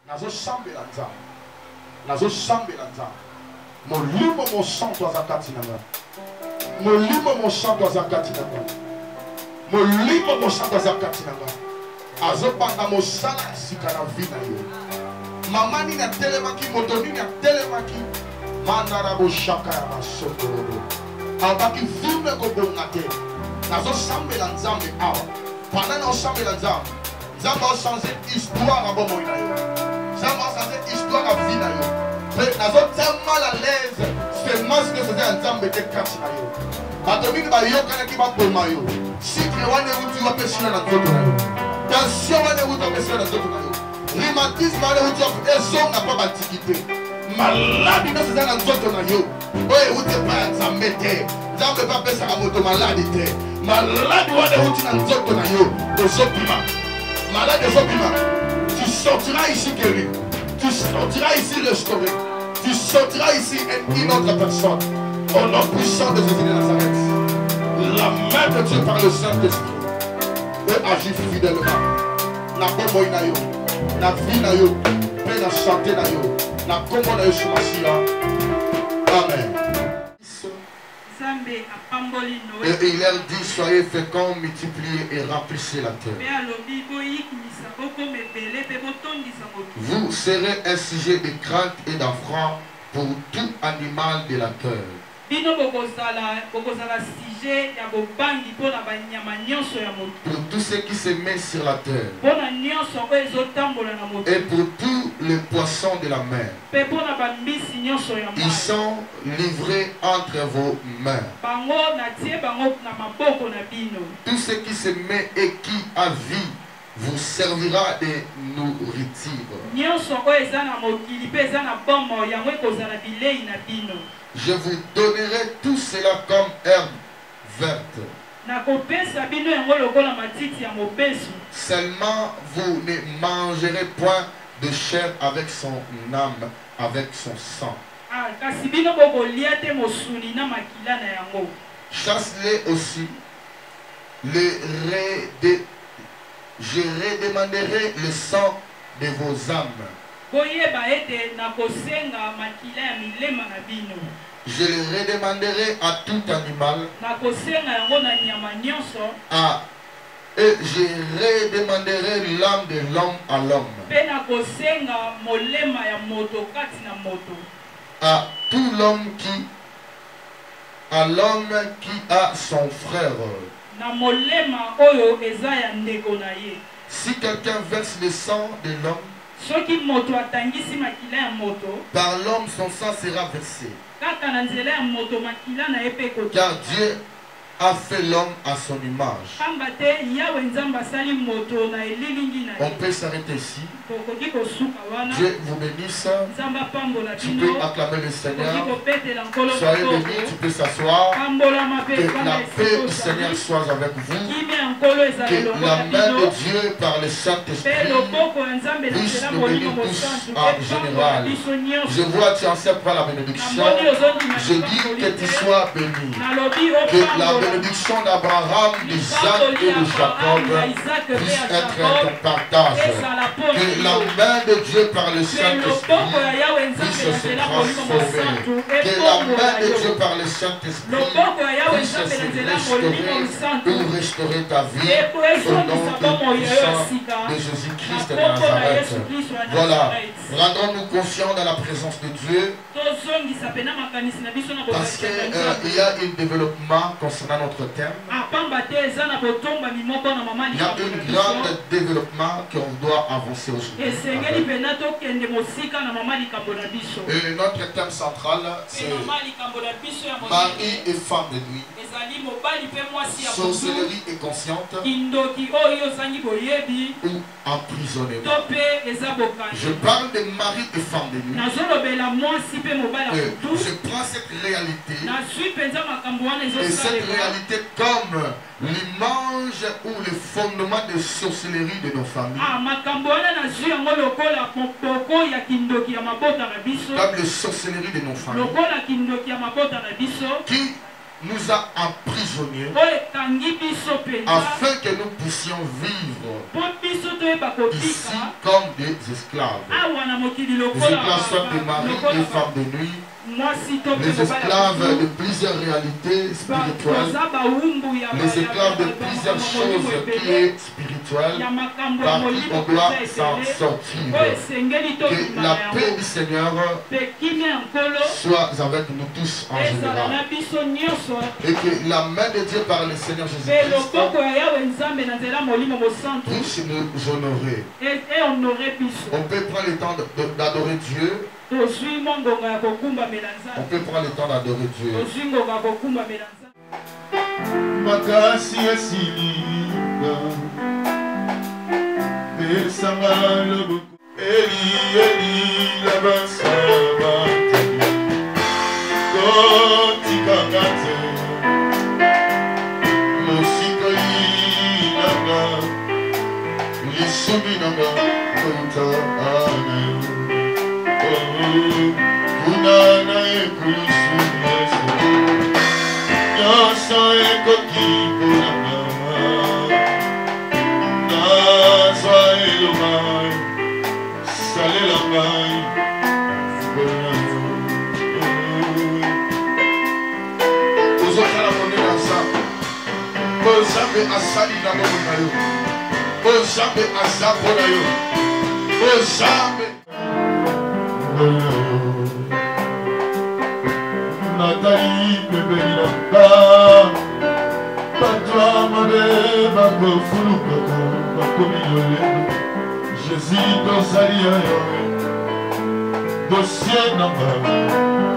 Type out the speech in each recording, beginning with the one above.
Nazo sambela nzambe. Nazo sambela nzambe. Molimo mo santo azakati nanga. Molimo mo santo azakati nanga. Molimo mo santo azakati nanga. Azobanda mo sala sika na vie na yo. Mama ni na telemaki moto ni na telemaki. Mandara bo shaka ya masokoro. Abaki vime ko bongate. Nazo sambela nzambe awa. Pendant na sambela nzambe. Nzambe a changé histoire à bon moyen na yo. Nzambe a changé histoire à vie na yo. Mais nazo tellement à l'aise. C'est moi ce que faisait nzambe te kati na yo. Batomini ba yo kana ki ba boma yo. Sikre wane uti wa pesina na nzoto na yo. Tension wane uti wa pesina na nzoto na yo. Rhumatisme wane uti wa pesina na pas antiquité. Malade na faisait na nzoto na yo. Oye uti pa nzambe te. Nzambe pa pesa ka moto malade te. Malade wane uti na nzoto na yo. Ozopima. Malade ozopima. Tu sortiras ici guéri. Tu sortiras ici restauré. Tu sortiras ici une autre personne. Au nom puissant de Jésus de Nazareth. La main de Dieu par le Saint-Esprit peut agir fidèlement. Na bomo na yo, na vie na yo, pe na santé na yo, na kombo na yo shumasia. Amen. Et il leur dit, soyez féconds, multipliez et remplissez la terre. Vous serez un sujet de crainte et d'enfant pour tout animal de la terre. Pour tout ce qui se met sur la terre. Et pour tous les poissons de la mer. Ils sont livrés entre vos mains. Tout ce qui se met et qui a vie vous servira de nourriture. Je vous donnerai tout cela comme herbe verte. Seulement vous ne mangerez point de chair avec son âme, avec son sang. Chasse-les aussi. Je redemanderai le sang de vos âmes. Je le redemanderai à tout animal. Et je redemanderai l'âme de l'homme à l'homme. À tout l'homme qui a son frère. Si quelqu'un verse le sang de l'homme, par l'homme son sang sera versé. Car Dieu a fait l'homme à son image. On peut s'arrêter ici. Dieu vous bénisse. Tu peux acclamer le Seigneur. Soyez bénis, tu peux s'asseoir. Que la paix du Seigneur soit avec vous. Que la main de Dieu par le Saint-Esprit puisse nous bénir tous en général. Je vois tu acceptes pas la bénédiction. Je dis que tu sois béni. Que la bénédiction d'Abraham, d'Isaac et de Jacob puisse être ton partage. Que la main de Dieu par le Saint-Esprit puisse se transformer. Que la main de Dieu par le Saint-Esprit puisse se restaurer ou restaurer ta vie au nom puissant de Jésus-Christ de Nazareth. Voilà, rendons-nous confiants dans la présence de Dieu. Parce qu'il y a un développement concernant notre thème. Il y a un grand développement qu'on doit avancer aujourd'hui. Et notre thème central, c'est mari et femme de nuit. Sorcellerie inconsciente ou emprisonnement. Je parle de mari et femme de nuit. Je prends cette réalité et cette réalité comme l'image ou le fondement de sorcellerie de nos familles. Comme les sorcelleries de nos familles qui nous a emprisonnés afin que nous puissions vivre ici comme des esclaves. Les esclaves sont des maris, des femmes de nuit, les esclaves de plusieurs réalités spirituelles, les esclaves de plusieurs choses qui est spirituelle, par qui on doit s'en sortir. Que la paix du Seigneur soit avec nous tous en général. Et que la main de Dieu par le Seigneur Jésus-Christ puisse nous honorer. On peut prendre le temps d'adorer Dieu. On peut prendre le temps d'adorer Dieu. Makasi esilinga Esanga lobo Eli Eli la basaba Koti kangate Musikali nanga Lisumi nanga Kota anayo Kunana ekulisu yesu Nyasa ekoki kunanga Nazwa elomai Salela mai Ozokala monena nzambe Po nzambe asali na lobo na yo Po nzambe aza mpo na yo Po nzambe Nathalie Bebelaka Patwa Mabe Bako Fulukoko Bako Milolendo Jésus Dosali Ayoe Dossier Namba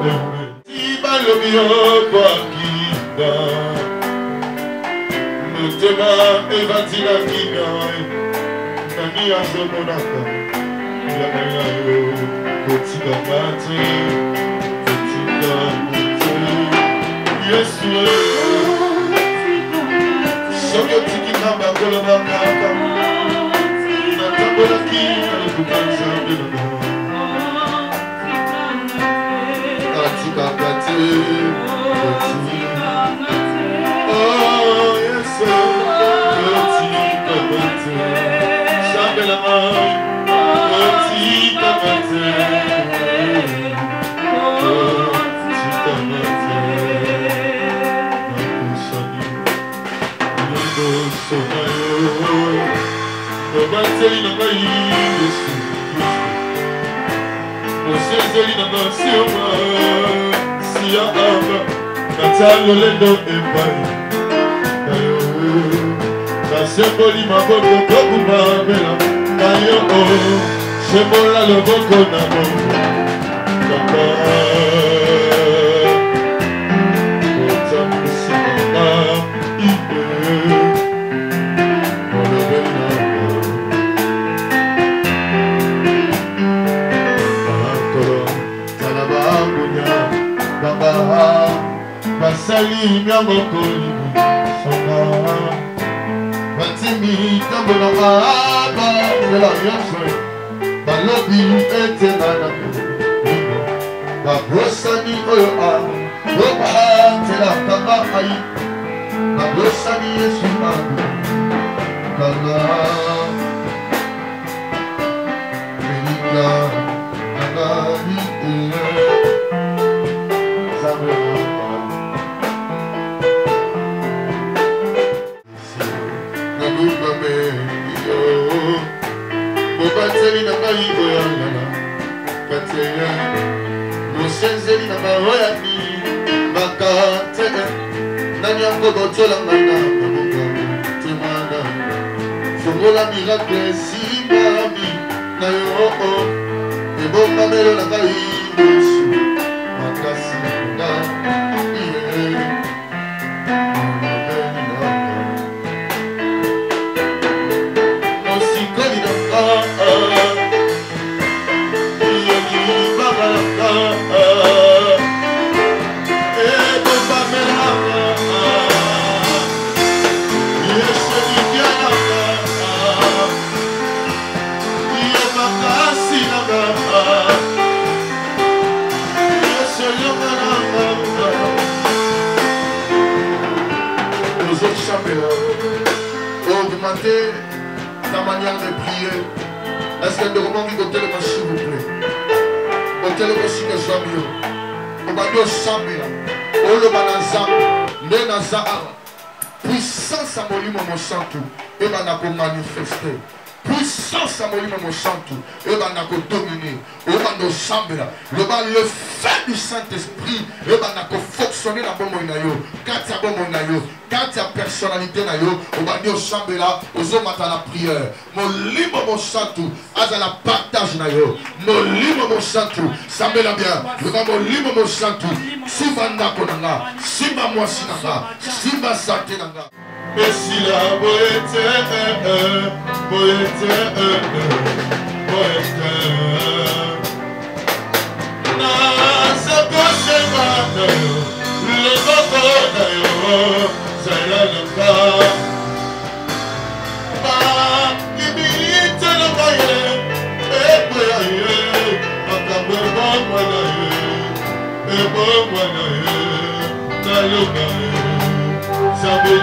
Ewe Tiba Lobio Kwa Kinda Mutema Evatila Kinga Nani Azomonaka Yamela Yo Kotika Mate Kotika Yesu Soyo tiki kamba kola bakaka Natambola kina lukukanza mbelona Katika kate Oh Yesu Katika kate Shambela mai Katika kate Obateli na ngai Yesu Osezeli na ngai sioma Siya aba Natalo lendo epai Nasemboli maboko kokuma mela Kayo o Sembola loboko na bongo Kaka Otamusimaka Ibe Basali miango kolibi Songa Batimi tambola maaba Zela yonso Balobi ete nanako Babrosani oyo a Boba tela kaba ai Babrosani yesu mabu Kala Menika Nagari Zamela Obateli na ngai oyangana Kateya Mosenzeli na maroyani Makate Nani yango botola ngana Mabuka Temana Fongola miracle Simbami Na yo Ebomba melo na ngai Yesu Makasi na ta manière de prier. Est-ce que de moment vous ôtez le masque, s'il vous plaît? Ôtez le masque que soit mieux. On va dire Sambia. Oh le banazam. Le Nazar. Puissance à mon mon santo. Et va nous manifester. Puissance à mon santo. Et va nous dominer. Et va nous sambia. Le fait du Saint-Esprit. Et va nous fonctionner dans le bon moyen. Quand il y a bon moyen. Quand il y a personnalité, on va dire sambia. Aux hommes à la prière. Mon libre mon santo. À la partage. Mon libre mon santo. Sambia bien. Le va mon libre mon santo. Simba Nakonanga. Simba Mwasinanga. Simba Santé Nanga. Messi la boete, boete, boete. Na sakose matayo, le boko dayo, sayanaka. Ma libite la baye, eboye, makambo bamwanaye, ebamwanaye, nayogaye, sabe.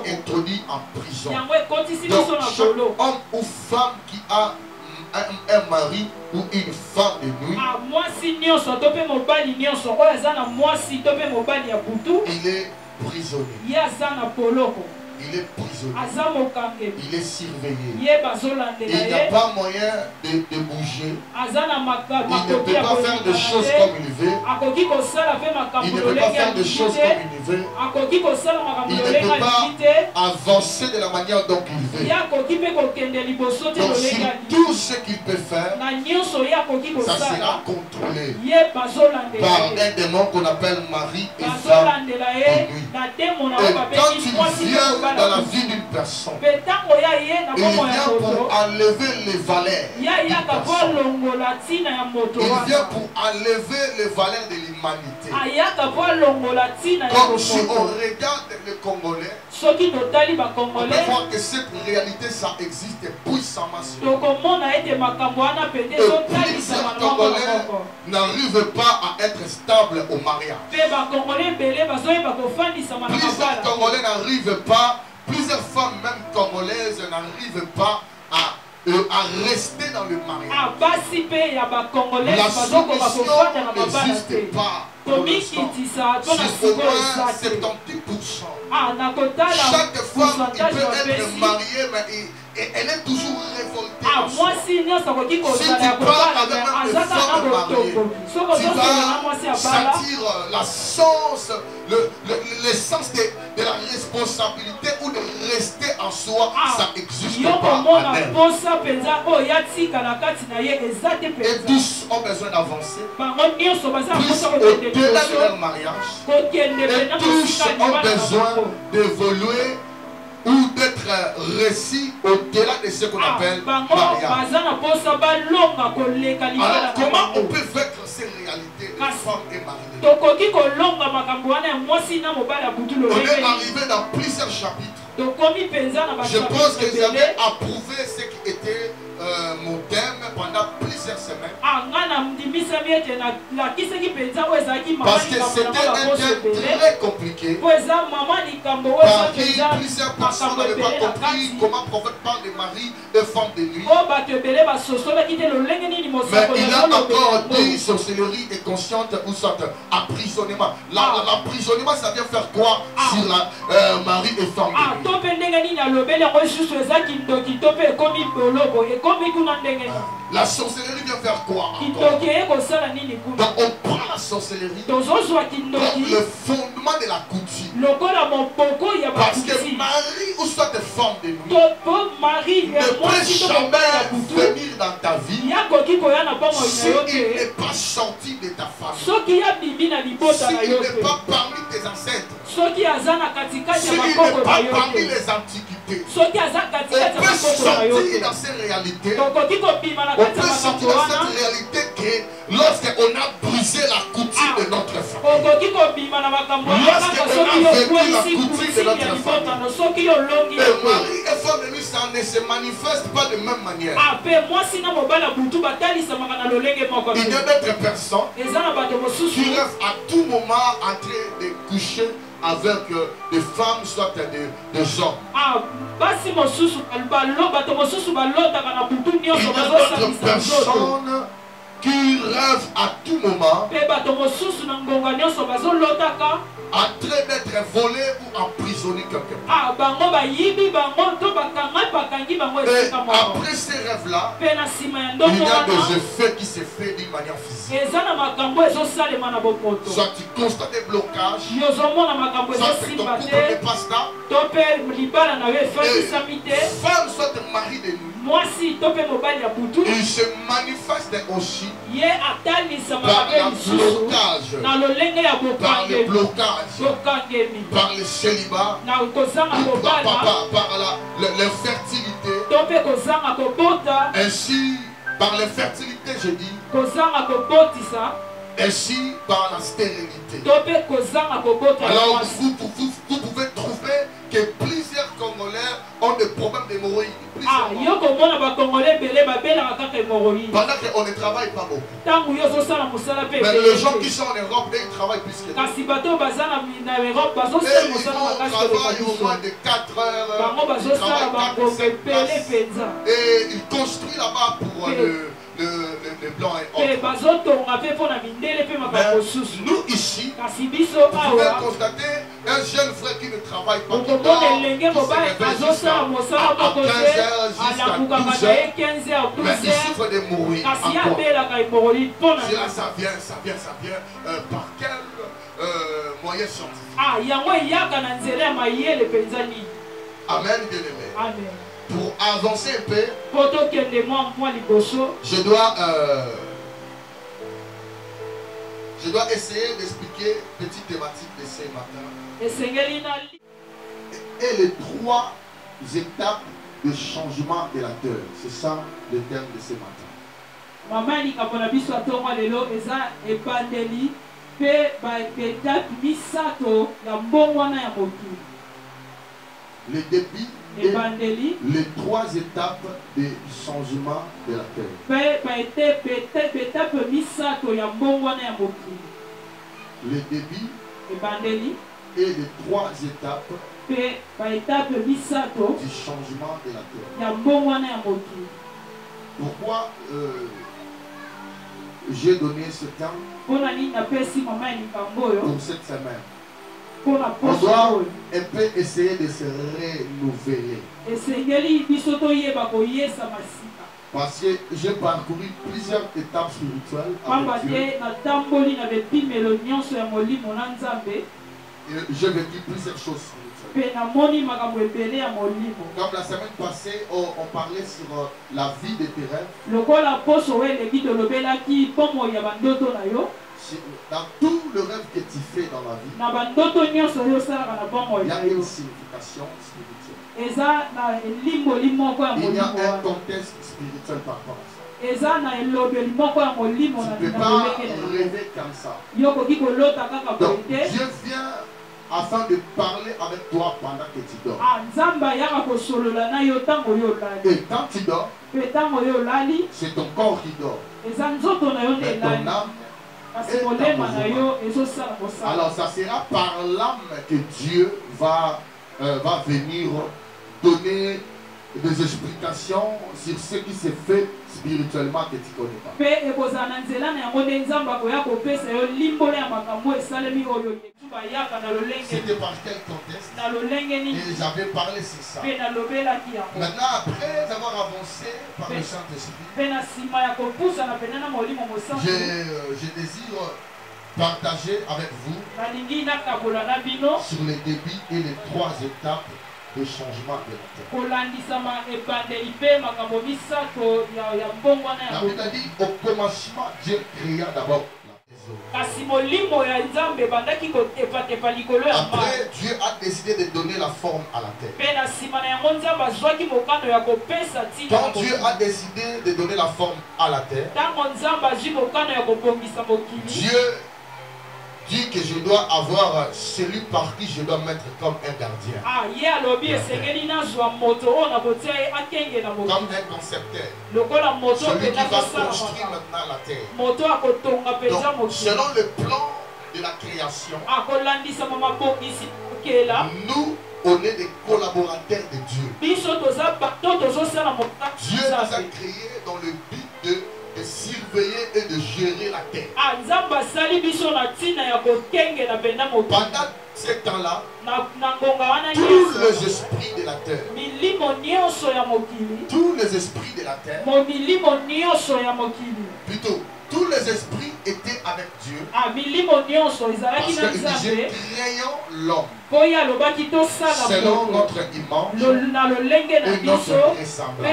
Introduit en prison. Donc, chaque homme ou femme qui a un mari ou une femme de nuit, il est prisonnier. Il est prisonnier. Il est surveillé. Il n'y a pas moyen de bouger. Il ne peut pas faire des choses comme il veut. Il ne peut pas faire des choses comme il veut. Il ne peut pas avancer de la manière dont il veut. Donc sur tout ce qu'il peut faire, ça sera contrôlé par un démon qu'on appelle mari et femme de nuit. Et quand il vient dans la vie d'une personne, il vient pour enlever les valeurs d'une personne. Il vient pour enlever les valeurs de l'humanité. Comme si on regarde les Congolais, on peut voir que cette réalité, ça existe puissamment sur nous. Et plusieurs Congolais n'arrivent pas à être stables au mariage. Plusieurs Congolais n'arrivent pas, plusieurs femmes même congolaises n'arrivent pas à à rester dans le mariage. La solution n'existe pas. Pour l'instant. C'est au moins 70%. Chaque femme il peut être mariée, mais elle est toujours révoltée. Si tu parles avec même les femmes mariées, tu vas sentir l'essence de la responsabilité ou de rester en soi. Ça n'existe pas en elle. Et tous ont besoin d'avancer. Plus au-delà de leur mariage. Et tous ont besoin d'évoluer ou d'être récits au-delà de ce qu'on appelle mariage. Alors comment on peut vaincre ces réalités de femme et mari? On est arrivé dans plusieurs chapitres. Je pense qu'ils avaient approuvé ce qui était mon thème pendant plusieurs semaines. Parce que c'était un thème très compliqué. Par qui plusieurs personnes n'avaient pas compris comment le prophète parle de mari et femme de nuit. Mais il a encore dit sorcellerie et consciente ou soit emprisonnement. L'emprisonnement, ça vient faire quoi sur la mari et femme de nuit? La sorcellerie vient faire quoi encore? Donc on prend la sorcellerie comme le fondement de la coutume. Parce que mari ou soit femme de nuit ne peut jamais venir dans ta vie s'il n'est pas sorti de ta famille, s'il n'est pas parmi tes ancêtres, s'il n'est pas parmi les antiquités. On peut sortir dans ces réalités. On peut sortir dans cette réalité que lorsqu'on a brisé la coutume de notre femme, lorsqu'on a vécu la coutume de notre femme, et mari et femme de nuit, ça ne se manifeste pas de même manière. Il y a d'autres personnes qui rêvent à tout moment en train de coucher avec des femmes, soit des hommes. Il y a d'autres personnes qui rêvent à tout moment en train d'être volés ou emprisonnés quelque part. Et après ces rêves-là, il y a des effets qui se font d'une manière physique. Soit tu constates des blocages, soit ton couple n'est pas stable, et femme soit mari de nuit. Il se manifeste aussi par le blocage, par le célibat, par l'infertilité, ainsi par l'infertilité, je dis, ainsi par la stérilité. Alors vous pouvez trouver que plusieurs Congolais ont des problèmes d'hémorroïdes. Pendant qu'on ne travaille pas beaucoup. Mais les gens qui sont en Europe, ils travaillent plus que nous. Et ils travaillent au moins de 4 heures. Ils travaillent 4-5 places. Et ils construisent là-bas pour le blanc et autres. Mais nous ici, vous pouvez constater un jeune frère qui ne travaille pas tout le temps, qui se réveille jusqu'à 15 h, mais il souffre de mourir encore. Cela, ça vient par quel moyen scientifique? Amen, bien-aimé. Amen. Pour avancer un peu, je dois essayer d'expliquer une petite thématique de ce matin. Et les 3 étapes de changement de la terre. C'est ça le thème de ce matin. Le début et les 3 étapes de changement de la terre. Le début et les 3 étapes du changement de la terre. Pourquoi j'ai donné ce temps pour cette semaine? On doit un peu essayer de se renouveler. Parce que j'ai parcouru plusieurs étapes spirituelles avec Dieu. Et j'ai vécu plusieurs choses spirituelles. Comme la semaine passée, on parlait sur la vie de tes rêves. Dans tout le rêve que tu fais dans la vie, il y a une signification spirituelle. Il y a un contexte spirituel par rapport à ça. Tu ne peux pas rêver comme ça. Donc Dieu vient afin de parler avec toi pendant que tu dors. Et quand tu dors, c'est ton corps qui dort. Mais ton âme est en mouvement. Alors ça sera par l'âme que Dieu va venir donner des explications sur ce qui s'est fait spirituellement que tu ne connais pas. C'était par quel contexte? Et j'avais parlé sur ça. Maintenant, après avoir avancé par le Saint-Esprit, je désire partager avec vous sur les débits et les 3 étapes de changement de la terre. La Bible dit au commencement, Dieu créa d'abord la maison. Après, Dieu a décidé de donner la forme à la terre. Quand Dieu a décidé de donner la forme à la terre, Dieu dit que je dois avoir celui par qui je dois mettre comme un gardien. Comme un concepteur. Celui qui va construire maintenant la terre. Donc, selon le plan de la création, nous, on est des collaborateurs de Dieu. Dieu nous a créés dans le but de surveiller et de gérer la terre. Pendant ce temps-là, tous les esprits de la terre, tous les esprits de la terre, plutôt, tous les esprits étaient avec Dieu. Parce qu'il disait, créons l'homme selon notre image et notre ressemblance.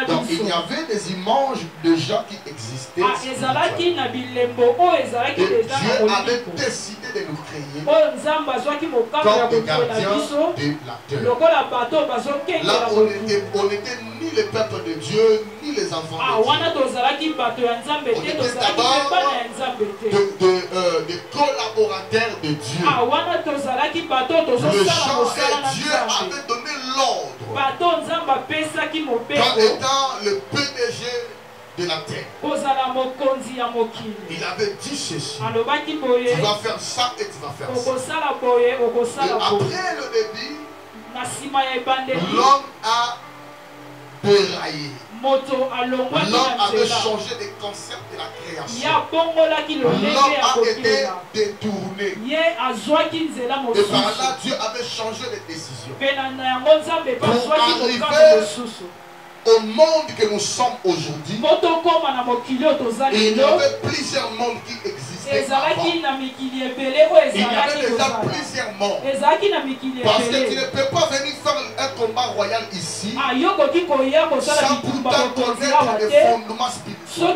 Donc il y avait des images de gens qui existaient. Et Dieu avait décidé de nous créer comme des gardiens de la terre. Là, on n'était ni le peuple de Dieu, ni les enfants de Dieu. On était d'abord des collaborateurs de Dieu. Le genre que Dieu avait donné l'ordre comme étant le PDG de la terre. Il avait dit ceci: tu vas faire ça et tu vas faire ça. Et après le début, l'homme a déraillé. L'homme avait changé de concept de la création. L'homme a été détourné. Et par là, Dieu avait changé de décision. Pour arriver au monde que nous sommes aujourd'hui, il y avait plusieurs mondes qui existaient avant. Il y avait déjà plusieurs mondes. Parce que tu ne peux pas venir faire un combat royal ici sans pourtant connaître les fondements spirituels,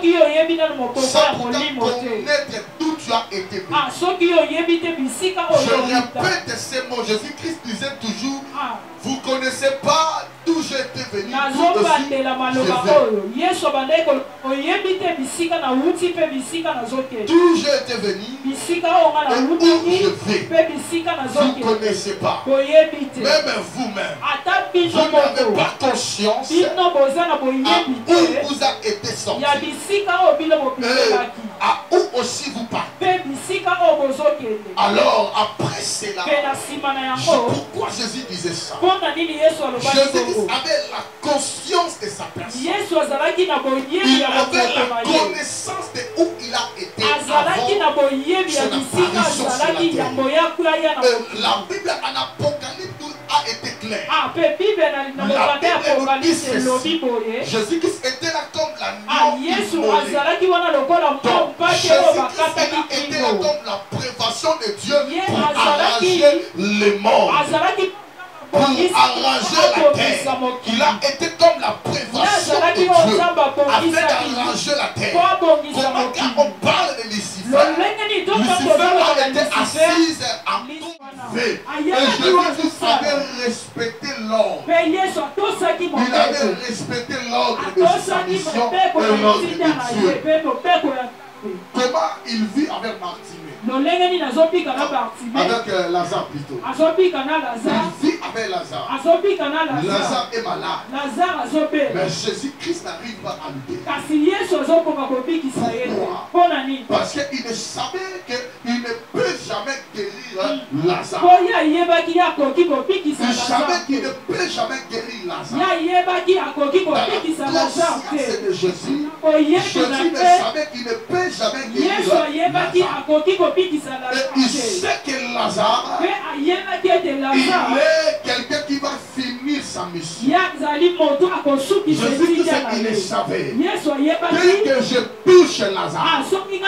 sans pourtant connaître d'où tu as été béni. Je répète ces mots. Jésus-Christ disait toujours: vous ne connaissez pas d'où j'étais venu, d'où je vais. D'où j'étais venu et où je vais. Vous ne connaissez pas. Même vous-même, vous n'avez pas conscience à où vous a été sorti. à où aussi vous partez. Alors après cela, pourquoi Jésus disait ça? Jésus avait la conscience de sa personne. Il avait la connaissance de où il a été avant son apparition sur la terre. La Bible en Apocalypse a été claire. La Bible dit ceci. Jésus-Christ était là comme l'agneau immolé. Donc Jésus-Christ était là comme la prévention de Dieu pour arranger les morts, pour arranger la terre. Il a été comme la prévention de Dieu afin d'arranger la terre. Comment quand on parle de Lucifer, Lucifer a été assise à trouver. Et Jésus avait respecté l'ordre. Il avait respecté l'ordre de sa mission et l'ordre de Dieu. Comment il vit avec Bartimée? Avec Lazare plutôt. Il vit avec Lazare. Lazare est malade. Mais Jésus-Christ n'arrive pas à lui guérir. Pourquoi? Parce qu'il ne savait qu'il ne peut jamais guérir Lazare. Il savait qu'il ne peut jamais guérir Lazare. Dans la conscience de Jésus, Jésus ne savait qu'il ne peut jamais guérir Lazare. Et il sait que Lazare, il est quelqu'un qui va finir sa mission. Jésus Christ, il le savait. Dès que je touche Lazare, dès que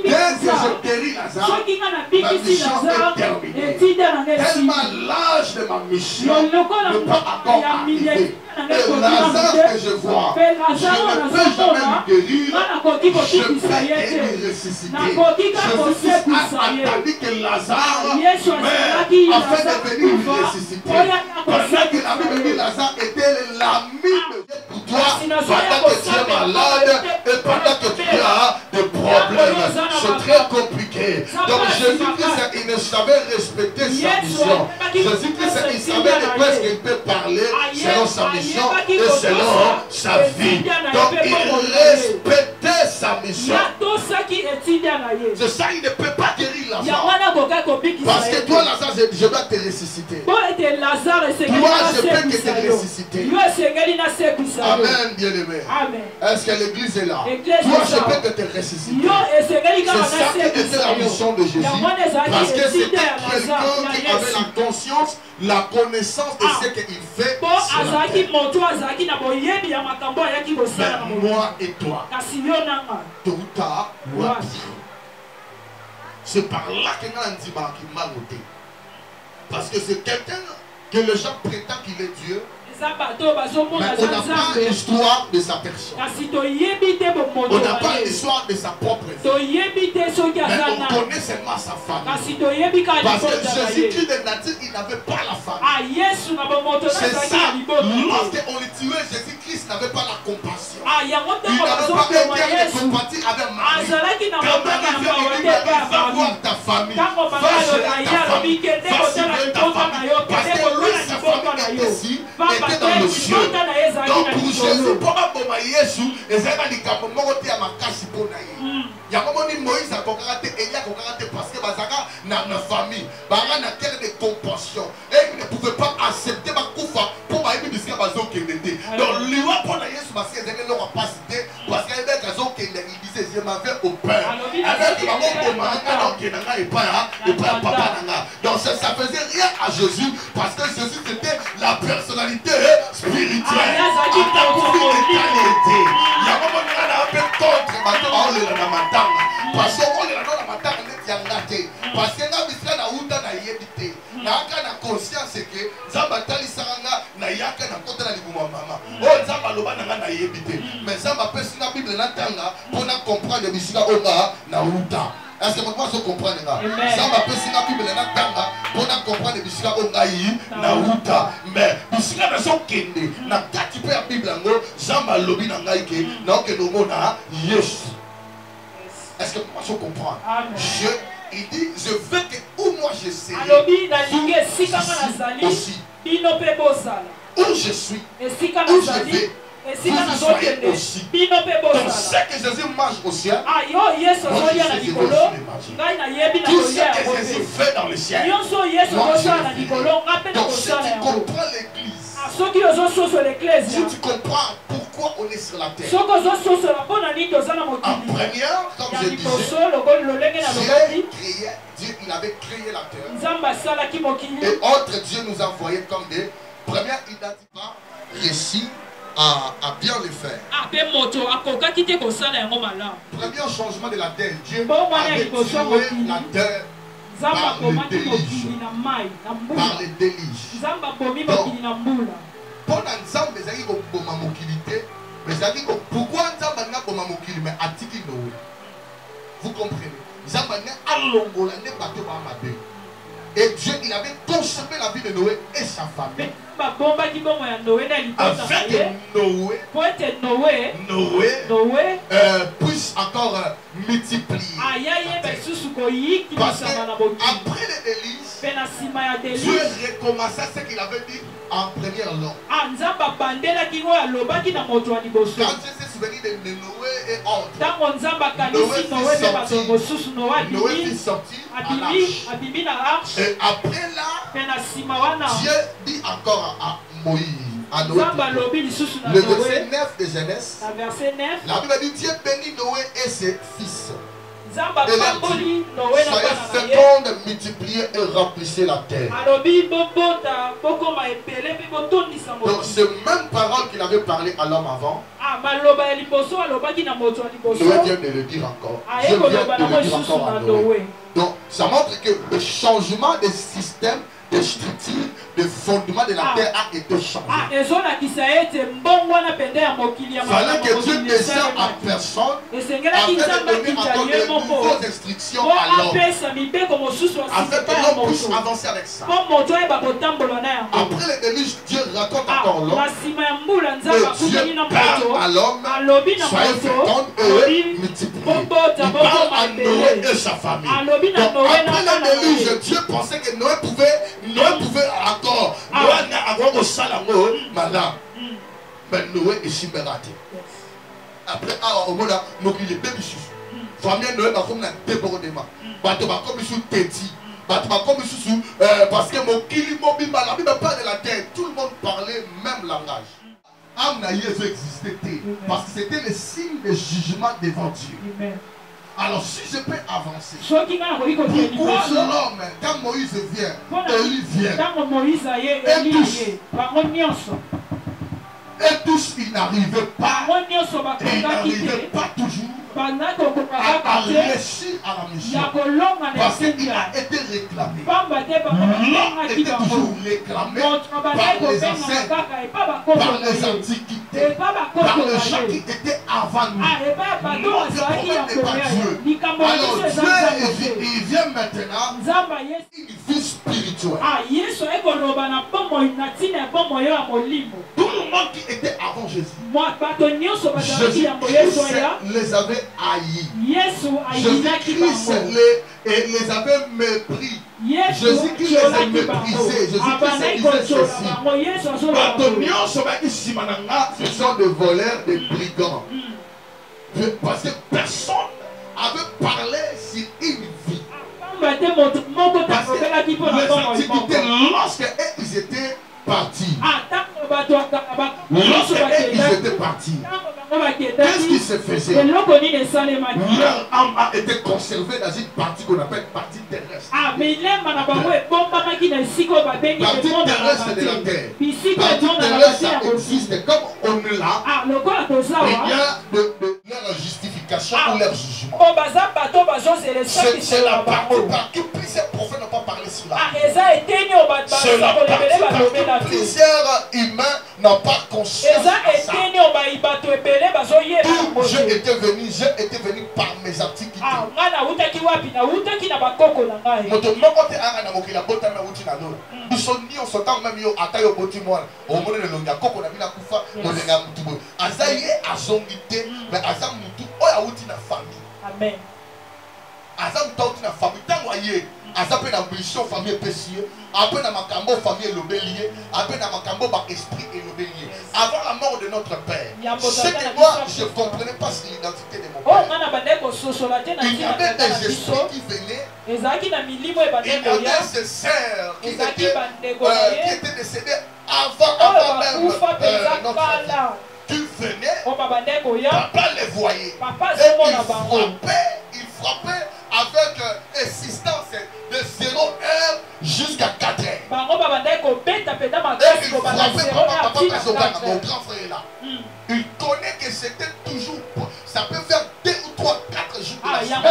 je guéris Lazare, ma mission est terminée. Tellement l'âge de ma mission n'est pas encore arrivé. Et Lazare que je vois, je ne peux jamais le guérir. Je peux le ressusciter. Jésus a attendu que Lazare meure afin de venir le ressusciter. Pendant que la Bible dit Lazare était l'ami pour toi pendant que tu es malade et pendant que tu as des problèmes. C'est très compliqué. Donc Jésus-Christ, il ne savait respecter sa mission. Jésus-Christ, il savait de quoi est-ce qu'il peut parler selon sa mission et selon sa vie. Donc il respectait sa mission. C'est ça, il ne peut pas guérir Lazare. Parce que toi, Lazare, je dois te ressusciter. Toi, je peux que te ressusciter. Amen, bien-aimé. Est-ce que l'église est là? Toi, je peux que te ressusciter. C'est ça qui était la mission de Jésus. Parce que c'était quelqu'un qui avait la conscience, la connaissance de ce qu'il fait sur la terre. Mais moi et toi, tôt ou tard, c'est par là que nous avons dit parce que c'est quelqu'un que les gens prétendent qu'il est Dieu. Mais on n'a pas l'histoire de sa personne. On n'a pas l'histoire de sa propre vie. Mais on connaît seulement sa famille. Parce que Jésus-Christ de nature, il n'avait pas la famille. C'est ça. Lorsqu'on le tuait, Jésus-Christ n'avait pas la compassion. Il n'avait pas un cœur de compatir avec Marie. Quand Marie vient, il dit, va voir ta famille. Va gérer ta famille. Va gérer ta famille. Parce que lui, sa famille était ici. Dans le ciel. Donc pour Jésus, pour Boma Yesu, et c'est un likambo mokote ya makasi pona ye. Ya komoni Moïse a kokate Elia kokate parce que bazaka na famille, banga na cœur de compassion. Et il ne pouvait pas accepter ma koufa pour ma ébi bisika bazo kendete. Donc liwa pona Yesu parce que zeke lo capacité parce que avec bazo kendete il disait je m'avais au père. Avec maman Boma donc kenanga et pas papa nanga. Donc ça faisait rien à Jésus parce que Jésus c'était la personnalité spirituelle. Il y a un moment où on a un peu contre la matanga. Parce qu'on est dans la matanga, parce que nous avons été na conscience que Zambatali Saranga na yaka na kota na libuma mama. Oh Zamba loba na na yebite. Mais Zamba pesi na Bible na tanga pour na comprendre bisika onga na uta. Est-ce que vous pouvez comprendre ça? Zamba pesi na Bible na tanga pour na comprendre bisika onga yi na uta. Mais bisika na so kende na kati pe ya Bible ngo Zamba lobi na ngai ke na ke no na yes. Est-ce que vous pouvez comprendre? Il dit, je veux que où moi je serai, aussi, où je suis, où je vais, vous soyez aussi. Donc ce que Jésus mange au ciel, moi je sais aussi les manger. Tout ce que Jésus fait dans le ciel, moi je le fais. Donc si tu comprends l'église, si tu comprends pourquoi on est sur la terre, en première, comme je disais, Dieu il avait créé la terre. Et autre Dieu nous a envoyé comme des premières, il n'a pas réussi à bien le faire. Premier changement de la terre, Dieu avait tué la terre par les déluges. Par les déluges. Donc, pourquoi vous comprenez? Et Dieu, il avait conservé la vie de Noé et sa famille. Avec Noé puisse encore multiplier. Parce qu'après les délices, Dieu recommença ce qu'il avait dit en première langue. Quand je suis souvenu de Noé et autres, Noé fit sortir à l'arche. Et après là, Dieu dit encore à Moïse, à Noé, le verset 9 de Genèse, la Bible dit Dieu bénit Noé et ses fils. Et leur dit, soyez fécondes, multipliez et remplissez la terre. Donc ces mêmes paroles qu'il avait parlé à l'homme avant, Noé vient de le dire encore. Je viens de le dire encore à Noé. Donc ça montre que le changement des systèmes, des structures, des fondements de la terre a été changé. Fallait que Dieu descende à personne afin de donner encore de nouvelles instructions à l'homme, afin que l'homme puisse avancer avec ça. Après le déluge, Dieu raconte encore l'homme. Dieu parle à l'homme, soyez fécondes et multipliez. Il parle à Noé et sa famille. Donc après le déluge, Dieu pensait que Noé pouvait encore avoir au salamon, madame. Mais Noé est chimérate. Après, au moment là, il est bébé sous. Famille Noé va comme un débordement. Bateau va comme sous Téti. Bateau va comme sous. Parce que mon kili mobile, la Bible parle de la terre. Tout le monde parlait même langage. Amnaïe existait. Parce que c'était le signe de jugement devant Dieu. Alors si je peux avancer, pourquoi l'homme, quand Moïse vient, Élie vient, et tous ils n'arrivaient pas, toujours à réussir à la mission, parce qu'il a été réclamé. L'homme était toujours réclamé par les ancêtres, par les antiquités, par les gens qui étaient avant nous. Notre problème n'est pas Dieu. Alors Dieu, il vient maintenant une vie spirituelle. Tout le monde qui était avant Jésus, Jésus-Christ les avait haïs. Jésus-Christ les avait mépris. Jésus-Christ les a méprisés. Jésus-Christ disait ceci. Ce sont des voleurs, des brigands. Parce que personne avait parlé sur une vie. Parce que les antiquités, lorsque ils étaient partis, qu'est-ce qui se faisait? Leur âme a été conservée dans une partie qu'on appelle partie terrestre. Partie terrestre de la terre. Partie terrestre, ça existe. Comme on est là, il y a leur justification ou leur jugement. C'est la partie par qui plusieurs prophètes n'ont pas parlé sur la c'est la partie par qui plusieurs humains n'ont pas conscience de ça. J'ai été venu par mes antiquités. Amen. Ntangoye, azape na mission famille pécieux, après na makambo famille lobelier, après na makambo ba esprit et lobelier. Avant la mort de notre père, c'est que moi je ne comprenais pas l'identité de mon père. Il y avait des esprits qui venaient. Il y avait ses sœurs qui étaient décédées avant même notre père. Tu venais, papa les voyait. Et il frappait avec insistance de 0 heure jusqu'à 4 heures. Et il frappait papa, mon grand frère là. Il connaît que c'était toujours, ça peut faire 2 ou 3, 4 jours de la semaine.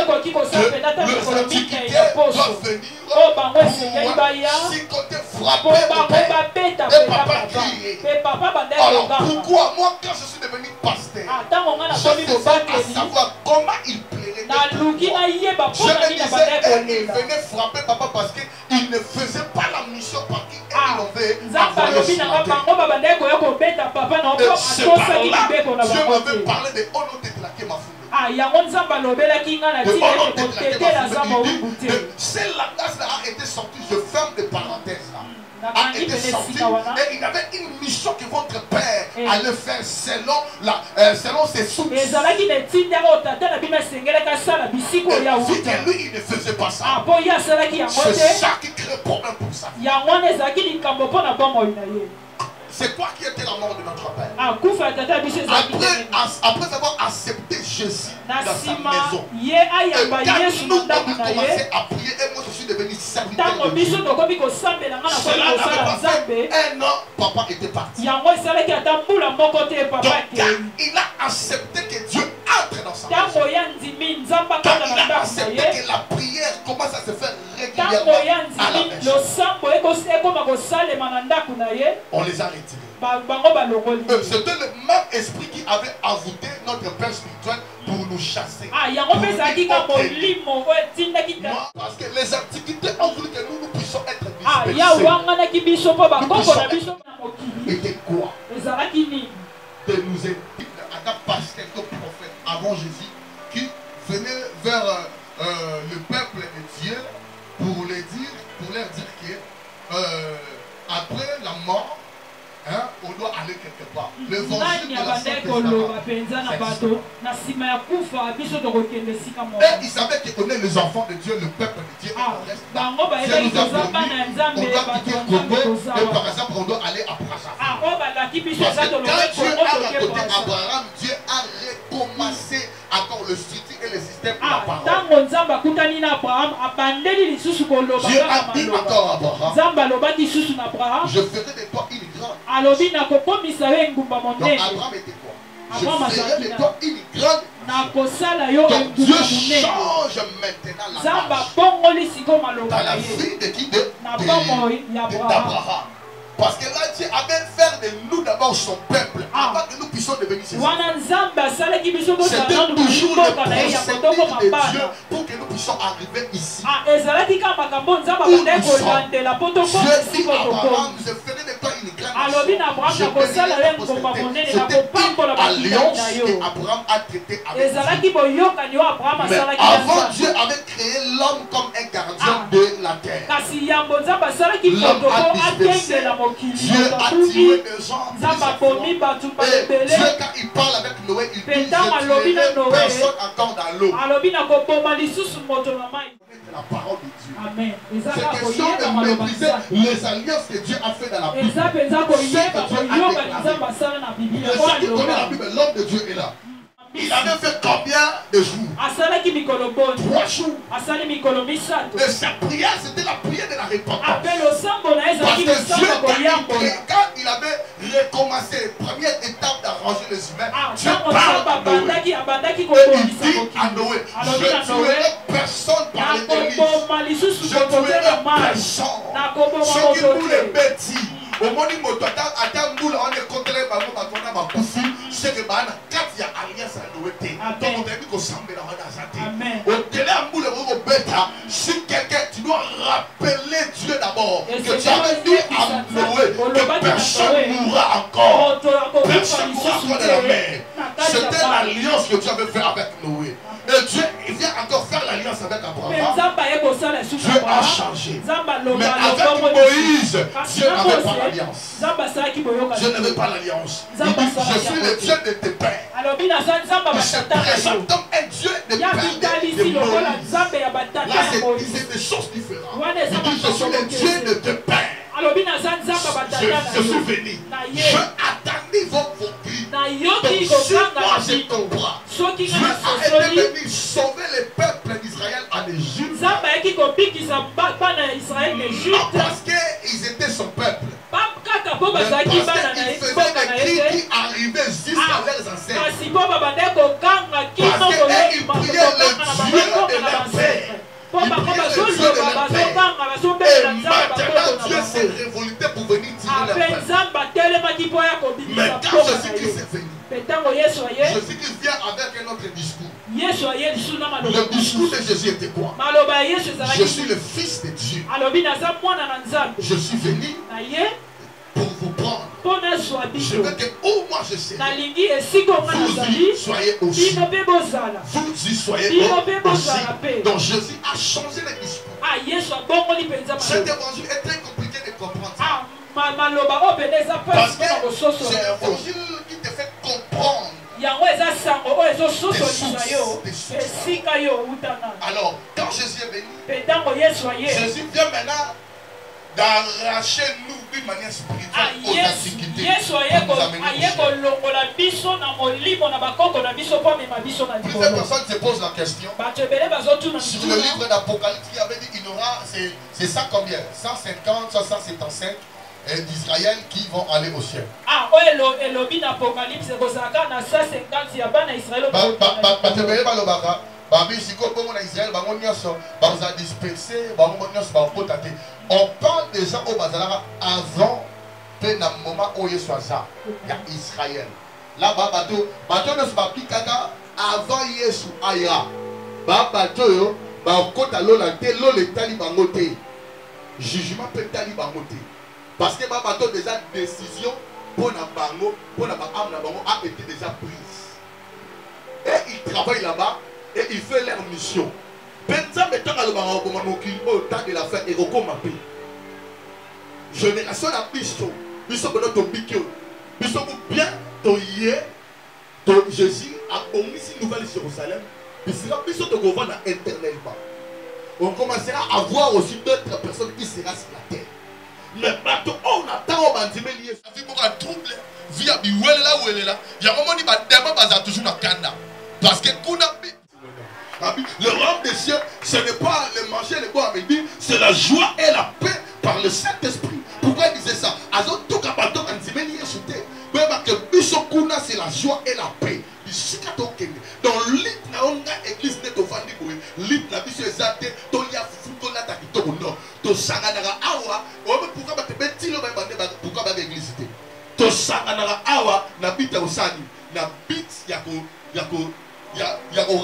Le antiquitaire doit venir pour si côté frapper et papa crier. Alors pourquoi moi quand je suis devenu pasteur, je faisais à savoir comment il plairait. Je me disais, il venait frapper papa parce qu'il ne faisait pas la mission par qui il avait envoyé ce matin. C'est par là, Dieu m'avait parlé de Ono Tetlake Mafumé. C'est langage là a été sorti, je ferme des parenthèses là. A été sorti et il avait une mission que votre père allait faire selon ses sources. Et vu que lui il ne faisait pas ça, c'est ça qui crée problème pour ça. C'est quoi qui était la mort de notre père? Après avoir accepté Jésus dans sa maison, et quand nous avons commencé à prier, et moi je suis devenu serviteur de Dieu. Cela n'avait pas fait 1 an, papa était parti. Donc quand il a accepté que Dieu entre dans sa maison, quand il a accepté que la prière commence à se faire régulièrement à la maison, on les a retirés. C'était le même esprit qui avait envoûté notre père spirituel pour nous chasser. Parce que les antiquités ont voulu que nous puissions être dispersés. Était quoi? De nous aider à pasteur de prophète avant Jésus qui venait vers le peuple de Dieu pour leur dire que après la mort, hein, on doit aller quelque part. L'évangile de la Sainte et il savait qu'on est les enfants de Dieu, le peuple de Dieu. Dieu nous a promis, on doit quitter Congo et par exemple on doit aller à Brazzaville. Parce que quand Dieu a raconté Abraham, Dieu a recommencé encore le statut et le système de la parole. Dieu a dit encore à Abraham, je ferai de toi une grande. Donc Abraham était quoi? Je ferai de toi une grande. Donc Dieu change maintenant la marche dans la vie de qui? D'Abraham. Parce que là, Dieu avait fait de nous d'abord son peuple avant que nous puissions devenir ses enfants. C'était toujours le procédé de Dieu pour que nous puissions arriver ici. Où nous sommes. Dieu dit à Abraham, je ferai de toi une grande nation. C'était une alliance qu'Abraham a traitée avec Dieu. Mais avant, Dieu avait créé l'homme comme un gardien de la terre. L'homme a dispersé. Dieu a tué des gens. Et Dieu, quand il parle avec Noé, il dit, je tuerai personne encore dans l'eau. C'est la parole de Dieu. Amen. C'est question de mépriser les alliances que Dieu a fait dans la Bible. C'est que Dieu a déclaré. Et ceux qui connaissent la Bible, l'homme de Dieu est là. Il avait fait combien de jours? 3 jours. Et sa prière, c'était la prière de la repentance. Parce que Dieu, quand il avait recommencé la première étape d'arranger les humains, Dieu parle à Noé. Et il dit à Noé, je tuerai personne par les délices. Je tuerai personne. Ceux qui nous les bêtis. Au moment où tu attends, nous on est contre les mamans, on a ma poussi, c'est que quand il y a alliance à Noé, donc on a vu qu'on s'en met dans la santé. Au télé, on bêta, si quelqu'un, tu dois rappeler Dieu d'abord, que tu avais dit à Noé que personne ne mourra encore. Personne ne mourra encore de la mer. C'était l'alliance que tu avais fait avec Noé. Et Dieu, il vient encore faire l'alliance avec Abraham. a changé. Mais avec Moïse, Dieu n'avait pas l'alliance. Dieu n'avait pas l'alliance. Il dit, je suis le Dieu de tes pères. Il se présente comme un Dieu de père de Moïse. Là, c'est des choses différentes. Il dit, je suis le Dieu de tes pères. Je suis venu. Je attendais vos cris. Donc, sur moi, je tomberai. Dieu a été venu sauver les peuples d'Israël en Égypte. Parce qu'ils étaient son peuple. Parce qu'ils faisaient des cris qui arrivaient jusqu'à leurs ancêtres. Parce qu'ils priaient le Dieu de leur père. Et maintenant Dieu s'est révolté pour venir tirer leur peuple. Mais quand Jésus-Christ est venu, Jésus-Christ vient avec un autre discours. Le discours de Jésus était quoi? Je suis le Fils de Dieu. Je suis venu pour vous prendre. Je veux que où moi je sais, vous y soyez aussi. Vous y soyez aussi. Donc Jésus a changé le discours. Cet évangile est très compliqué de comprendre. Parce que c'est l'évangile qui te fait comprendre des sources. Alors, quand Jésus est venu, Jésus vient maintenant d'arracher nous d'une manière spirituelle aux antiquités pour nous amener au ciel. Plusieurs personnes se posent la question. Sur le livre d'Apocalypse, il avait dit qu'il y aura, c'est ça combien? 150, 175 d'Israël qui vont aller au ciel. On parle des gens au Bazalara avant le moment où il y a Israël. Là-bas, bateau ne se passe pas avant Yesu Aya. Bateau, kota lola te lole tali bangote. Jugement peut tali bangote. Parce que bateau déjà décision pour na bango, pour na bango a été déjà prise. Et ils travaillent là-bas et ils font leur mission. Génération la biso, biso bono to bikyo, biso bien to yé, to Jésus a omis une nouvelle Jérusalem, biso to gouverne éternellement. On commencera à voir aussi d'autres personnes qui seront sur la terre. Mais bateau on attend au bandimé lié. Ça fait beaucoup de troubles. Via biwela welela, il y a un moment où il va toujours na kanda, parce que kuna le royaume des cieux, ce n'est pas le manger, le boire à midi, c'est la joie et la paix par le Saint-Esprit. Pourquoi il disait ça? C'est la joie et la paix. Dans l'église de Tofandi, l'église de Tolia Fukola Takito, to Sanganara Awa, pourquoi pourquoi l'église to Sanganara Awa, n'habite au Sani, n'habite Yako. Il y a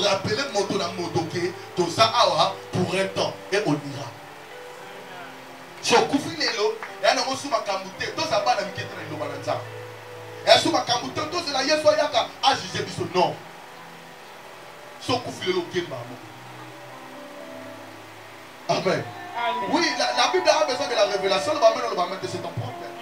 rappelé moto na moto que tout ça pour un temps et on ira. So kufilelo ya na mosu makamute to ça ba na mikete na ilo banza. Ya su makamute to c'est la yeso yaka a juger biso non. So kufilelo kemba mo. Amen. Oui, la Bible a besoin de la révélation, le va mettre c'est ton problème.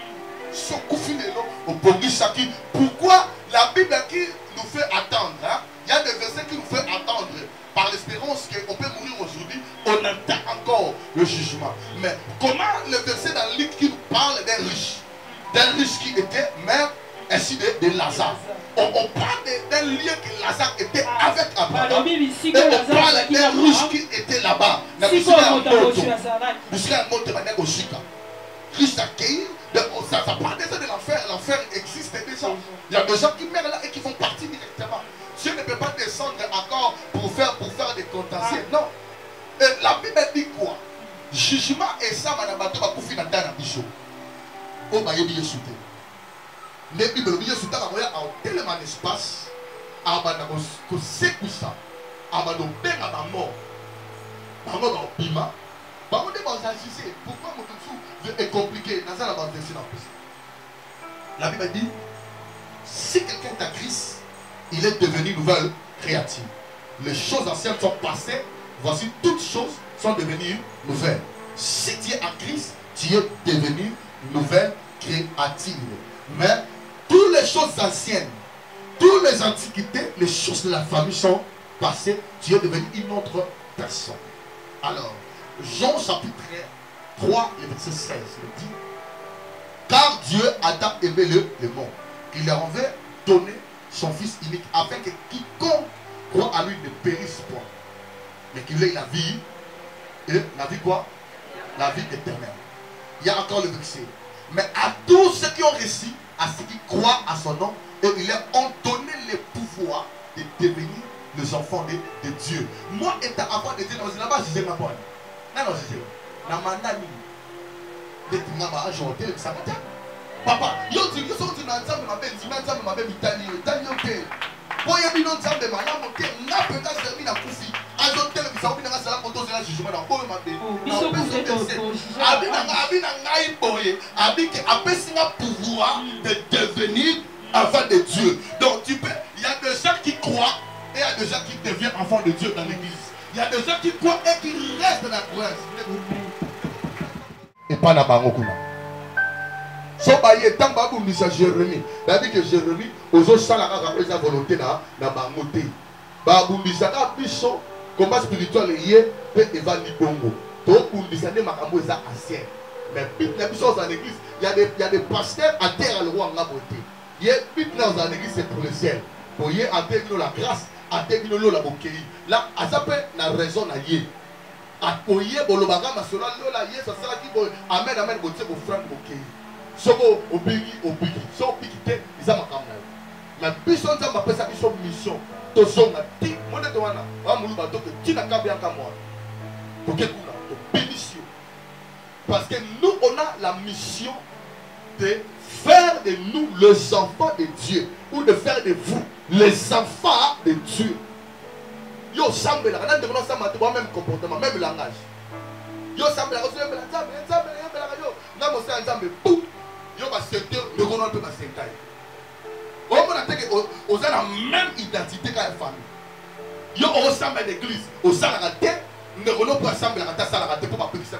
So kufilelo au bongisaki. Pourquoi la Bible qui nous fait attendre hein? Il y a des versets qui nous font attendre par l'espérance qu'on peut mourir aujourd'hui. On attend encore le jugement. Mais comment le verset dans le livre qui nous parle d'un riche qui était mère ainsi de Lazare. On parle d'un lien que Lazare était avec Abraham. Et on parle d'un riche qui était là-bas. Christ accueillit. Ça parle déjà de l'enfer. L'enfer existe déjà. Il y a des gens qui meurent là et qui vont partir directement. Dieu ne peut pas descendre encore pour faire des contentieux. Non. Et la Bible dit quoi? Jugement et ça, madame Bato va couper dans la bichot. Oh, bah, il y a des soutiens. Les Bibles, il y a des soutiens en tellement d'espace. Abana ko sekusa. Abana ben à la mort. Bango ba bima. Bango de bons agissés. Pourquoi mon tout est compliqué? Dans la base de la Bible dit si quelqu'un est à Christ, il est devenu nouvelle créature. Les choses anciennes sont passées. Voici toutes choses sont devenues nouvelles. Si tu es en Christ, tu es devenu nouvelle créature. Mais toutes les choses anciennes, toutes les antiquités, les choses de la famille sont passées. Tu es devenu une autre personne. Alors, Jean chapitre 3, le verset 16, le dit: car Dieu a tant aimé le monde, qu'il leur avait donné son Fils unique, afin que quiconque croit à lui ne périsse point, mais qu'il ait la vie. Et la vie quoi? La vie éternelle. Il y a encore le verset. Mais à tous ceux qui ont réussi, à ceux qui croient à son nom, et il leur ont donné le pouvoir de devenir les enfants de Dieu. Moi, étant enfant de Dieu, je n'ai pas jugé ma bonne. Non, je sais. Dans ma nani. De maman, je vais te dire, papa, yo tu es ensemble, ma belle, tu es ensemble, ma belle, Italie, ok. Pour y aller ensemble, ma maman, ok, n'a peut-être servi la couffe. Azote le bisou bina sala koto zela jugement na ko ma be na abina ngai boye abike apesinga pouvoir de devenir enfant de Dieu. Donc tu peux, il y a des gens qui croient et il y a des gens qui deviennent enfants de Dieu dans l'église. Il y a des gens qui croient et qui restent dans la croyance. Et pas na bango kuna. So baye tant babu misa Jérémie. David que Jérémie ozo sala ka sa volonté na bango te. Babu misa ka biso combat spirituel lié peut évaluer Bongo. Donc, pour les années, makambo est ancien. Mais dans l'église, il y a des pasteurs à terre à le roi en la beauté. Il y a dans l'église, c'est pour le ciel. Pour y atteindre la grâce, atteindre la beauté. Là, à ça peut la raison à y. À poyer, bolobaga, masora, lola, y, ça sera qui bon. Amen, amen, beauté, pour frère beauté. Soko, obigi. So, piquité, ils ont makambo. Mais bison, ça m'appelle ça, ils ont mission. Tozonga ti monde to wana wa mulu bato que tu n'as qu'à bien qu'à moi pour que nous bénissions parce que nous on a la mission de faire de nous les enfants de Dieu ou de faire de vous les enfants de Dieu. Yo semble là on demande ça maintenant même comportement même langage. Yo semble là on semble là yo na mo ça ensemble pou yo ba secteur de kono pe ba sentai. On a la même identité qu'à la famille. Yo ressemble à l'église, au sein de la tête, nous ne pouvons pas ressembler à la tête pour pas payer ça.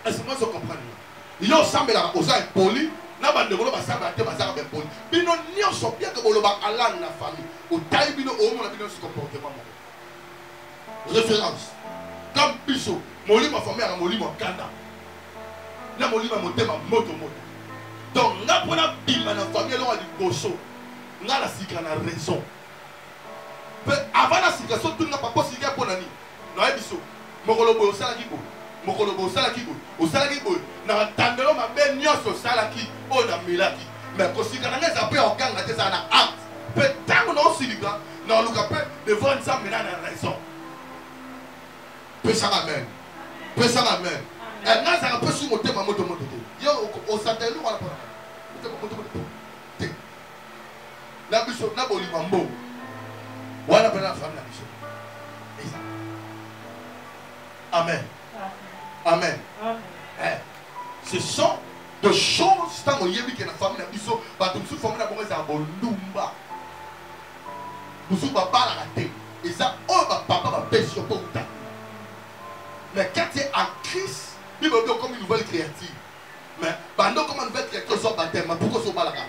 Est-ce que moi je comprends? Yo ressemble à aux gens polis, n'a pas de boulot à la tête, à la poli. Mais nous n'y sommes bien que boulot à la famille. Au taille bino au monde a ce comportement. Référence. Comme Piso, Moli ma famille a Moli mon Kanda. La Moli ma monté ma moto. Donc, nous avons dit que la famille est bosso. Nous avons dit qu'on a raison. Avant la situation, tout le monde n'a pas possible pour l'année. Nous avons dit que nous avons dit que nous avons dit que nous avons dit que nous avons dit que nous avons dit que nous avons dit que nous avons dit mais quand nous avons dit que nous avons dit que nous avons dit que nous avons raison. Pèse amen. Pèse amen. Et nous avons pas su monter ma moto. Yo au satellite on va pas la biso na bolimambo wala pena femme la biso amen amen ce sont des choses tant yebi que la famille la biso ba tout sous famille la bonne ça bolumba busu papa la raté et ça oh papa va pêcher pour ta mais quand tu es en Christ il va comme une nouvelle créature. Mais pendant comment nous faisons quelque chose baptême, pourquoi ce pas la carte?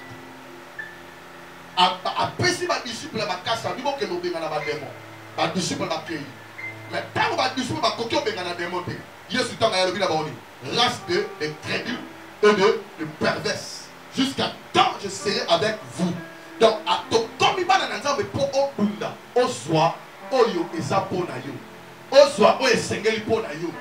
Après si ma disciple ma casse, il faut que nous venons à la démon. Ma disciple m'a créé. Mais tant que ma disciple m'a coquille venir à la démon, il y a ce temps à la race de crédules et de perverses. Jusqu'à temps je serai avec vous. Donc à tout comme il va dans l'ensemble pour au bunda, au soir, au yo et ça pour na yo. Au soir, au esengeli pour na yo.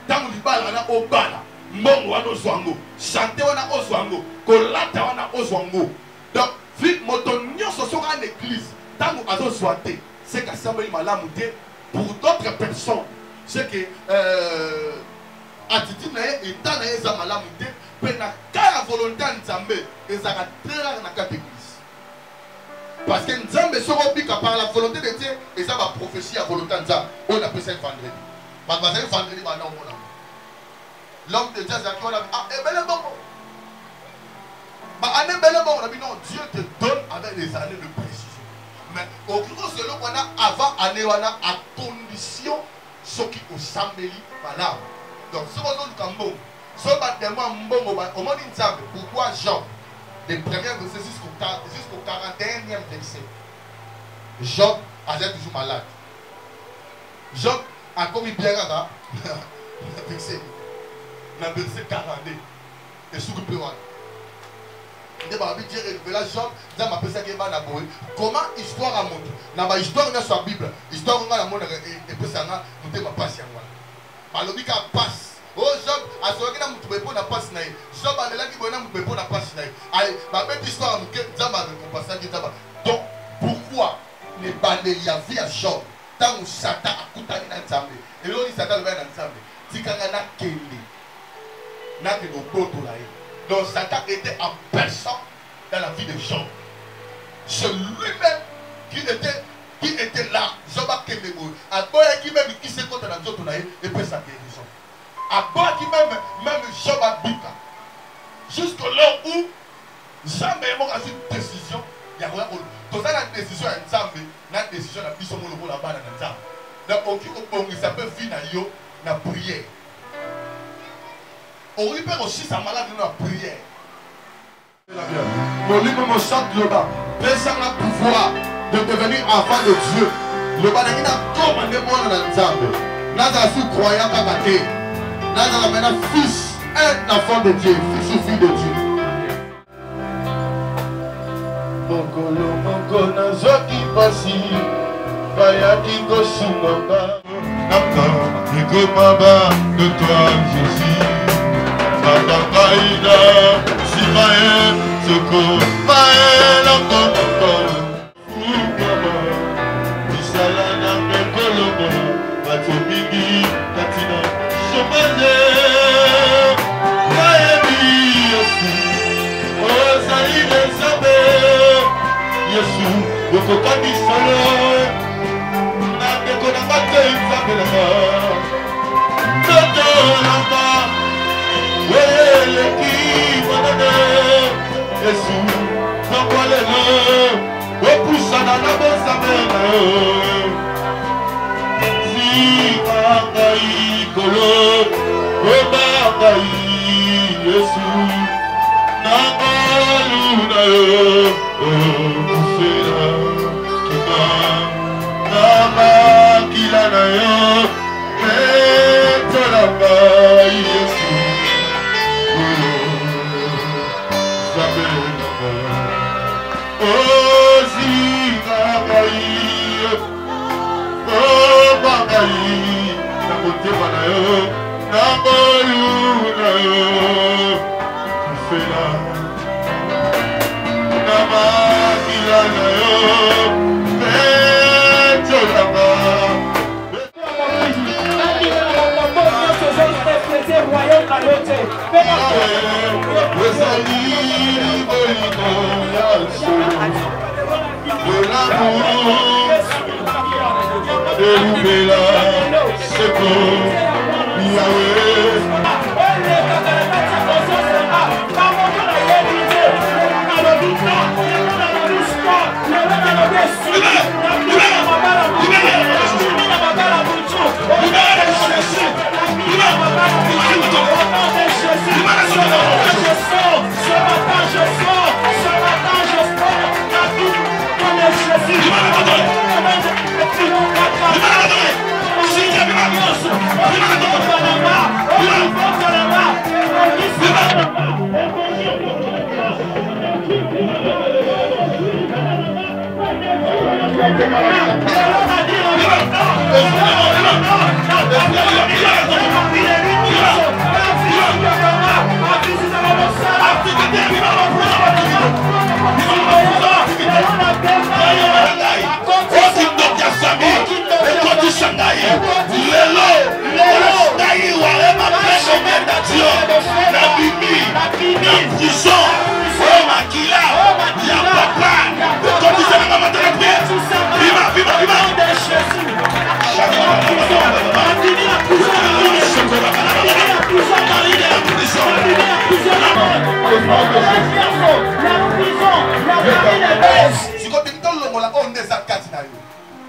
Tant que il va là au bala. Mbongo wana ozwango, chante wana ozwango, kolata wana ozwango. Donc, vite motonio soso en église, tant que azo soite, c'est qu'à ça il m'a lamuté pour d'autres personnes. C'est que attitude na ye état na ye za malamuté, pe na ka volonté nzambe, ezaka très rare na quatre église. Parce que nzambe soko bika par la volonté de Dieu, et ça va prophétie à volonté nzambe. On appelle ça vendredi. Parce que vendredi va non. L'homme de Dieu, c'est qui on a dit, ah, et bel bon. On a dit, non, Dieu te donne avec des années de précision. Mais au gros, selon qu'on a avant année, on a à condition, soki osambeli malamu. Donc si vous avez un bon, si vous avez un bon, au monde d'Inzambe, pourquoi Job, les premiers versets jusqu'au 41e verset, Job a toujours malade. Job a commis bien là, verset 42, et sous le plan. Il va dire révéler Job, il m'a appelé ça qui est mal. Comment histoire à monter? Dans ma histoire dans sa Bible, histoire dans la monde et puis ça n'a nous pas passé en moi. Malobi ka passe. Oh Job, à ce moment-là, nous pouvons pas passer naï. Job a là qui bon nous pouvons pas passer naï. Allez, ma belle histoire à nous que ça va nous passer qui ça va. Donc pourquoi les bandits y a vu à Job tant où Satan a coupé dans Nzambe. Et là il Satan le va dans Nzambe. Si quand on a kende, n'a que nos potes là. Donc Satan était en personne dans la vie de Job. C'est lui-même qui était là. Job a kende. À quoi qui même qui se compte dans notre là et puis sa guérison. À quoi qui même Job a bika. Jusqu'à l'heure où jamais il a une décision. Il y a rien. Donc ça la décision à Nzambe, la décision à Bissau Molo là-bas dans Nzambe. Donc il s'appelle Vinayo la prière. On libère aussi sa malade dans la prière. Mon livre me chante le bas. Personne n'a pouvoir de devenir enfant de Dieu. Le bas n'a commandé moi dans Nzambe. N'a su croyant qu'à mater. N'a maintenant fils, un enfant de Dieu, fils ou fille de Dieu. Mokolo moko nazoki pasi bayaki kosunga naka ekomaba de toi Jésus Matakaïda Simae Soko Mae Lanko Fukama Isala Nambe Kolomo Matobigi Katina Chomane Mayebi Yosu Ozali Lezabe Yesu Yokokani Salo Nandeko Namate Nzabe Lama Toto Lama Weleki Manane Yesu Nakwalelo Opusana Nabozamena Zibangai Kolo Obangai Yesu Namaluna Kufela Kima Namakila na yo Metolamba Yesu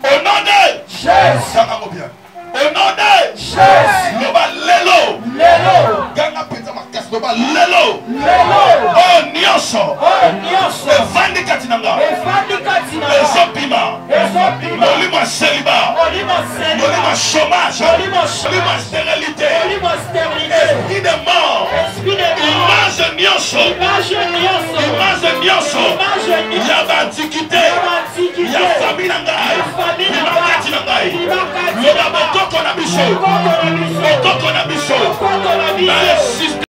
Au nom de Jésus. Au nom de Loba lelo. Ganga peta makasi loba lelo. Oh nyonso. Evandi katinanga. Ezopima. Molimo célibat. Molimo chômage. Molimo stérilité. Esprit de mort. Image nyonso. Image nyonso. Yaba antiquité. Ya famille nangai. Ibakati nangai. Loba bokoko na biso. Bokoko na biso.